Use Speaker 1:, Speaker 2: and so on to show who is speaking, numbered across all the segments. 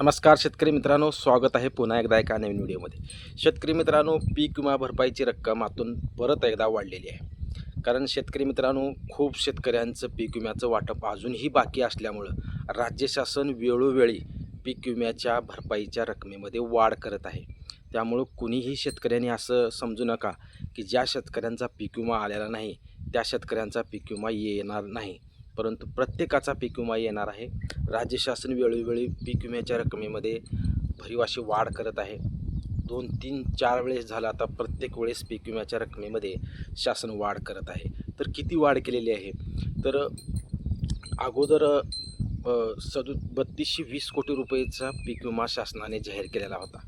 Speaker 1: नमस्कार शेतकरी मित्रांनो, स्वागत आहे पुन्हा एकदा एका नवीन व्हिडिओमध्ये. शेतकरी मित्रांनो, पीक विमा भरपाईची रक्कम आतून परत एकदा वाढलेली आहे. कारण शेतकरी मित्रांनो, खूप शेतकऱ्यांचं पीक विम्याचं वाटप अजूनही बाकी असल्यामुळं राज्य शासन वेळोवेळी पीक विम्याच्या भरपाईच्या रकमेमध्ये वाढ करत आहे. त्यामुळं कुणीही शेतकऱ्यांनी असं समजू नका की ज्या शेतकऱ्यांचा पीक विमा आलेला नाही त्या शेतकऱ्यांचा पीक विमा येणार नाही, परंतु प्रत्येकाचा पीक विमा येणार आहे. राज्य शासन वेळोवेळी पीक विम्याच्या रकमेमध्ये भरीव अशी वाढ करत आहे. 2, 3, 4 वेळेस झालं आता, प्रत्येक वेळेस पीक विम्याच्या रकमेमध्ये शासन वाढ करत आहे. तर किती वाढ केलेली आहे? तर अगोदर 3220 कोटी रुपयेचा पीक विमा शासनाने जाहीर केलेला होता,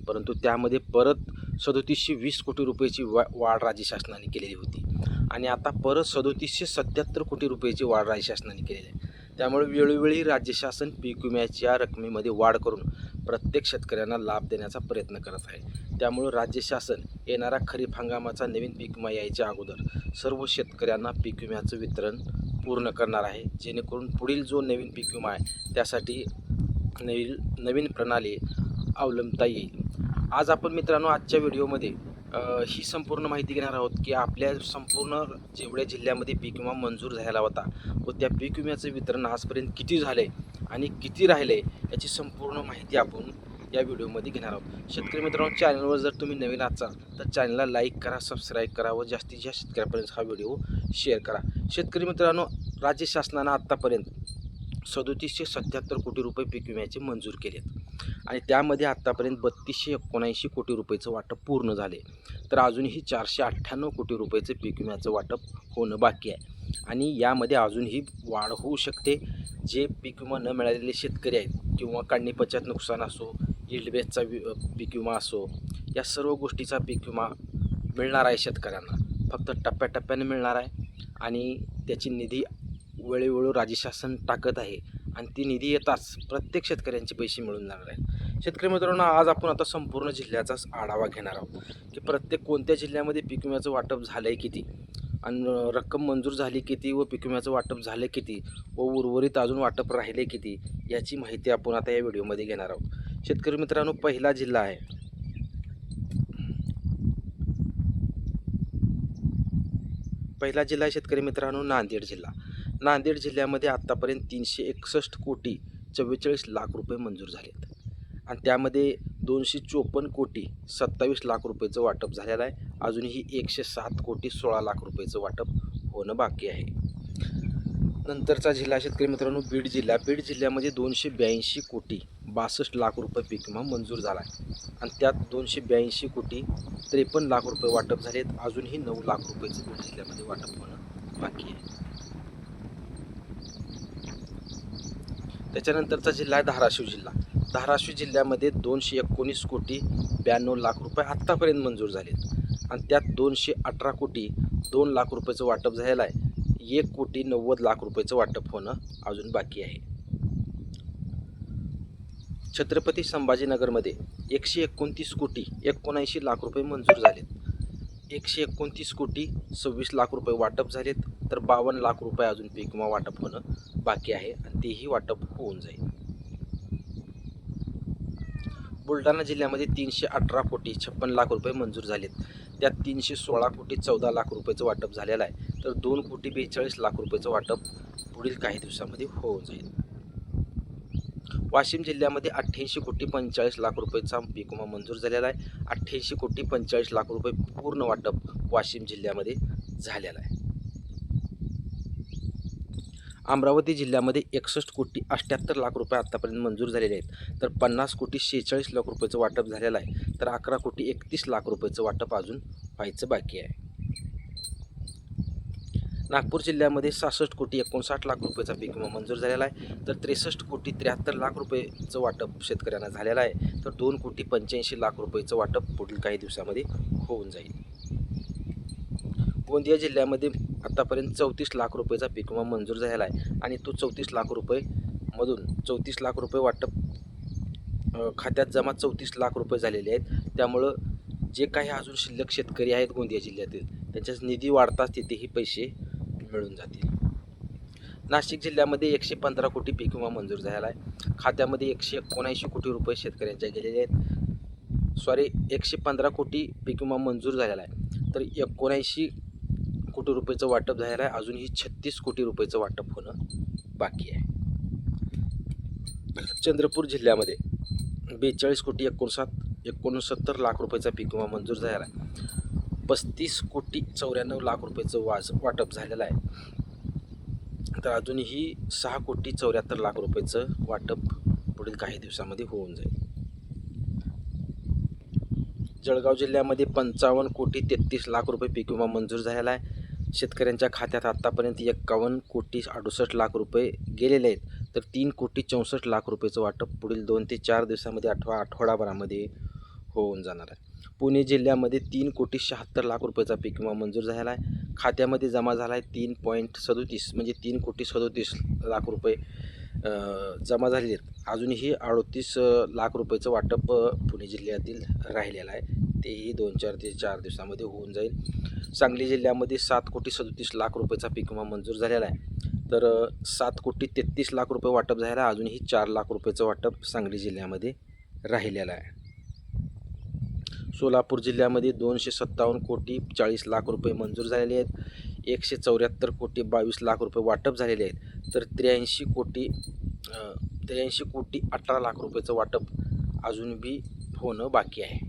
Speaker 1: परंतु त्यामध्ये परत 3720 कोटी रुपयाची वाढ राज्य शासनाने केलेली होती आणि आता परत 3777 कोटी रुपयाची वाढ राज्य शासनाने केलेली आहे. त्यामुळे वेळोवेळी राज्य शासन पीक विम्याच्या रकमेमध्ये वाढ करून प्रत्येक शेतकऱ्यांना लाभ देण्याचा प्रयत्न करत आहे. त्यामुळे राज्य शासन येणारा खरीप हंगामाचा नवीन पीक विमा यायच्या अगोदर सर्व शेतकऱ्यांना पीक विम्याचं वितरण पूर्ण करणार आहे, जेणेकरून पुढील जो नवीन पीक विमा आहे त्यासाठी नवीन प्रणाली अवलंबता येईल. आज आपण मित्रांनो आजच्या व्हिडिओमध्ये ही संपूर्ण माहिती घेणार आहोत की आपल्या संपूर्ण जेवढ्या जिल्ह्यामध्ये पीक विमा मंजूर झाला होता व त्या पीक विम्याचं वितरण आजपर्यंत किती झालं आहे आणि किती राहिलं आहे याची संपूर्ण माहिती आपण या व्हिडिओमध्ये घेणार आहोत. शेतकरी मित्रांनो, चॅनलवर जर तुम्ही नवीन असाल तर चॅनलला लाईक करा, सबस्क्राईब करा व जास्तीत जास्त शेतकऱ्यापर्यंत हा व्हिडिओ शेअर करा. शेतकरी मित्रांनो, राज्य शासनानं आत्तापर्यंत 3777 कोटी रुपये पीक विम्याचे मंजूर केलेत आणि त्यामध्ये आत्तापर्यंत 3279 कोटी रुपयेचं वाटप पूर्ण झाले. तर अजूनही 498 कोटी रुपयेचं पीक विम्याचं वाटप होणं बाकी आहे आणि यामध्ये अजूनही वाढ होऊ शकते. जे पीक विमा न मिळालेले शेतकरी आहेत किंवा काढणी पश्चात नुकसान असो, यील्ड बेसचा पीक विमा असो, या सर्व गोष्टीचा पीक विमा मिळणार आहे शेतकऱ्यांना. फक्त टप्प्याटप्प्याने मिळणार आहे आणि त्याची निधी वेळोवेळी राज्य शासन टाकत आहे आणि ती निधी येताच प्रत्येक शेतकऱ्यांचे पैसे मिळून जाणार आहेत. शेतकरी मित्रांनो, आज आपण आता संपूर्ण जिल्ह्याचाच आढावा घेणार आहोत की प्रत्येक कोणत्या जिल्ह्यामध्ये पीक विम्याचं वाटप झालं आहे किती आणि रक्कम मंजूर झाली किती व पीक विम्याचं वाटप झालं किती व उर्वरित अजून वाटप राहिले किती याची माहिती आपण आता या व्हिडिओमध्ये घेणार आहोत. शेतकरी मित्रांनो, पहिला जिल्हा आहे शेतकरी मित्रांनो नांदेड जिल्हा. नांदेड जिल्ह्यामध्ये आत्तापर्यंत 361 कोटी 44 लाख रुपये मंजूर झालेत आणि त्यामध्ये 254 कोटी 27 लाख रुपयेचं वाटप झालेलं आहे. अजूनही 107 कोटी 16 लाख रुपयेचं वाटप होणं बाकी आहे. नंतरचा जिल्हा शेतकरी मित्रांनो बीड जिल्हा. बीड जिल्ह्यामध्ये 282 कोटी 62 लाख रुपये पीक विमा मंजूर झाला आहे आणि त्यात 282 कोटी 53 लाख रुपये वाटप झालेत. अजूनही 9 लाख रुपयेचं बीड जिल्ह्यामध्ये वाटप होणं बाकी आहे. त्याच्यानंतरचा जिल्हा आहे धाराशिव जिल्हा. धाराशिव जिल्ह्यामध्ये 219 कोटी 92 लाख रुपये आत्तापर्यंत मंजूर झालेत आणि त्यात 218 कोटी 2 लाख रुपयेचं वाटप झालेलं आहे. 1 कोटी 90 लाख रुपयेचं वाटप होणं अजून बाकी आहे. छत्रपती संभाजीनगरमध्ये 129 कोटी 79 लाख रुपये मंजूर झालेत. 129 कोटी 26 लाख रुपये वाटप झालेत. तर 52 लाख रुपये अजून पीक विमा वाटप होणं बाकी आहे आणि तेही वाटप होऊन जाईल. बुलढाणा जिल्ह्यामध्ये 318 कोटी 56 लाख रुपये मंजूर झालेत. त्यात 316 कोटी 14 लाख रुपयेचं वाटप झालेलं आहे. तर 2 कोटी 42 लाख रुपयेचं वाटप पुढील काही दिवसामध्ये होऊन जाईल. वाशिम जिल्ह्यामध्ये 88 कोटी 45 लाख रुपयेचा पीक विमा मंजूर झालेला आहे. 88 कोटी 45 लाख रुपये पूर्ण वाटप वाशिम जिल्ह्यामध्ये झालेलं आहे. अमरावती जिल्ह्यामध्ये 61 कोटी 78 लाख रुपये आत्तापर्यंत मंजूर झालेले आहेत. तर 50 कोटी 46 लाख रुपयेचं वाटप झालेलं आहे. तर 11 कोटी 31 लाख रुपयेचं वाटप अजून व्हायचं बाकी आहे. नागपूर जिल्ह्यामध्ये 66 कोटी 59 लाख रुपयेचा पीक विमा मंजूर झालेला आहे. तर 63 कोटी 73 लाख रुपयेचं वाटप शेतकऱ्यांना झालेलं आहे. तर 2 कोटी 85 लाख रुपयेचं वाटप पुढील काही दिवसामध्ये होऊन जाईल. गोंदिया जिल्ह्यामध्ये आतापर्यंत 34 लाख रुपयेचा पीक विमा मंजूर झालेला आहे आणि तो 34 लाख रुपयेमधून 34 लाख रुपये वाटप खात्यात जमा 34 लाख रुपये झालेले आहेत. त्यामुळं जे काही अजून शिल्लक शेतकरी आहेत गोंदिया जिल्ह्यातील त्यांच्याच निधी वाढताच तिथेही पैसे मिळून जातील. नाशिक जिल्ह्यामध्ये 115 कोटी पीक विमा मंजूर झालेला आहे. खात्यामध्ये 179 कोटी रुपये शेतकऱ्यांच्या गेलेले आहेत. 115 कोटी पीक विमा मंजूर झालेला आहे, तर 79 कोटी रुपयेचं वाटप झालेलं आहे. अजूनही 36 कोटी रुपयेचं वाटप होणं बाकी आहे. चंद्रपूर जिल्ह्यामध्ये 42 कोटी 69 लाख रुपयाचा पीक विमा मंजूर झालेला आहे. 35 कोटी 94 लाख रुपयाचं वाटप झालेलं आहे. तर अजूनही 6 कोटी 74 लाख रुपयाचं वाटप पुढील काही दिवसामध्ये होऊन जाईल. जळगाव जिल्ह्यामध्ये 55 कोटी 33 लाख रुपये पीक विमा मंजूर झालेला आहे. शेतकऱ्यांच्या खात्यात आत्तापर्यंत 51 कोटी 68 लाख रुपये गेलेले आहेत. तर 3 कोटी 64 लाख रुपयाचं वाटप पुढील 2 ते 4 दिवसामध्ये आठवडाभरामध्ये होऊन जाणार आहे. पुणे जिल्ह्यामध्ये 3 कोटी 76 लाख रुपयाचा पीक विमा मंजूर झालेला आहे. खात्यामध्ये जमा झाला आहे 3.37 म्हणजे 3 कोटी 37 लाख रुपये जमा झालेले आहेत. अजूनही 38 लाख रुपयाचं वाटप पुणे जिल्ह्यातील राहिलेलं आहे. तेही 2 ते 4 दिवसामध्ये होऊन जाईल. सांगली जिल्ह्यामध्ये 7 कोटी 37 लाख रुपयाचा पीक विमा मंजूर झालेला आहे. तर 7 कोटी 33 लाख रुपये वाटप झालेलं आहे. अजूनही 4 लाख रुपयाचं वाटप सांगली जिल्ह्यामध्ये राहिलेलं आहे. सोलापूर जिल्ह्यामध्ये 257 कोटी 40 लाख रुपये मंजूर झालेले आहेत. 174 कोटी 22 लाख रुपये वाटप झालेले आहेत. तर 83 कोटी 18 लाख रुपयाचं वाटप अजून बी होणं बाकी आहे.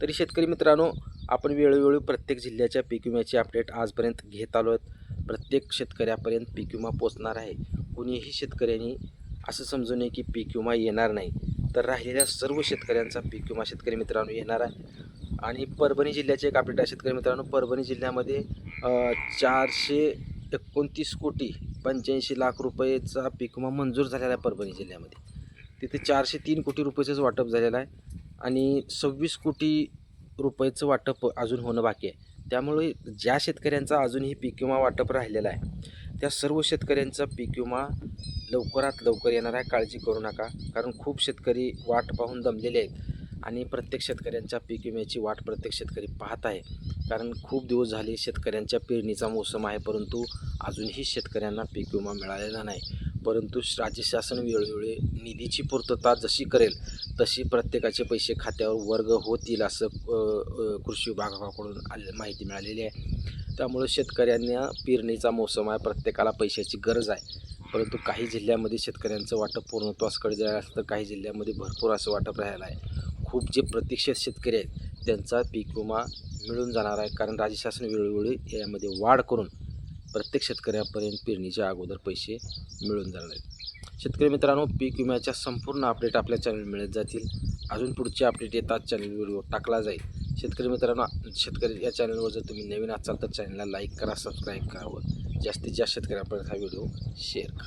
Speaker 1: तरी शेतकरी मित्रांनो, आपण वेळोवेळी प्रत्येक जिल्ह्याच्या पीक विम्याची अपडेट आजपर्यंत घेत आलो आहेत. प्रत्येक शेतकऱ्यापर्यंत पीक विमा पोचणार आहे. कुणीही शेतकऱ्यांनी असं समजू नये की पीक विमा येणार नाही. तर राहिलेल्या सर्व शेतकऱ्यांचा पीक विमा शेतकरी मित्रांनो येणार आहे. आणि परभणी जिल्ह्याचे एक अपडेट आहे शेतकरी मित्रांनो. परभणी जिल्ह्यामध्ये 429 कोटी 85 लाख रुपयेचा पीक विमा मंजूर झालेला आहे. परभणी जिल्ह्यामध्ये तिथे 403 कोटी रुपयेचंच वाटप झालेलं आहे आणि 26 कोटी रुपयेचं वाटप अजून होणं बाकी आहे. त्यामुळे ज्या शेतकऱ्यांचा अजूनही पीक विमा वाटप राहिलेला आहे त्या सर्व शेतकऱ्यांचा पीक विमा लवकरात लवकर येणार आहे. काळजी करू नका, कारण खूप शेतकरी वाट पाहून दमलेले आहेत आणि प्रत्येक शेतकऱ्यांच्या पीक विम्याची वाट प्रत्येक शेतकरी पाहत आहे. कारण खूप दिवस झाले शेतकऱ्यांच्या पेरणीचा मोसम आहे, परंतु अजूनही शेतकऱ्यांना पीक विमा मिळालेला नाही. परंतु राज्य शासन वेळोवेळी निधीची पूर्तता जशी करेल तशी प्रत्येकाचे पैसे खात्यावर वर्ग होतील असं कृषी विभागाकडून माहिती मिळालेली आहे. त्यामुळे शेतकऱ्यांना पेरणीचा मोसम आहे, प्रत्येकाला पैशाची गरज आहे. परंतु काही जिल्ह्यामध्ये शेतकऱ्यांचं वाटप पूर्णत्वासकडे जायला असतं, काही जिल्ह्यामध्ये भरपूर असं वाटप राहिलं आहे. खूप जे प्रतीक्षित शेतकरी आहेत त्यांचा पीक विमा मिळून जाणार आहे, कारण राज्य शासन वेळोवेळी यामध्ये वाढ करून प्रत्येक शेतकऱ्यापर्यंत पेरणीच्या अगोदर पैसे मिळून जाणार आहेत. शेतकरी मित्रांनो, पीक विम्याच्या संपूर्ण अपडेट आपल्या चॅनल मिळत जातील. अजून पुढचे अपडेट येतात चॅनल व्हिडिओ टाकला जाईल. शेतकरी मित्रांनो, या चॅनलवर जर तुम्ही नवीन असाल तर चॅनलला लाईक करा, सबस्क्राईब करा व जास्तीत जास्त शेतकऱ्यांपर्यंत हा व्हिडिओ शेअर करा.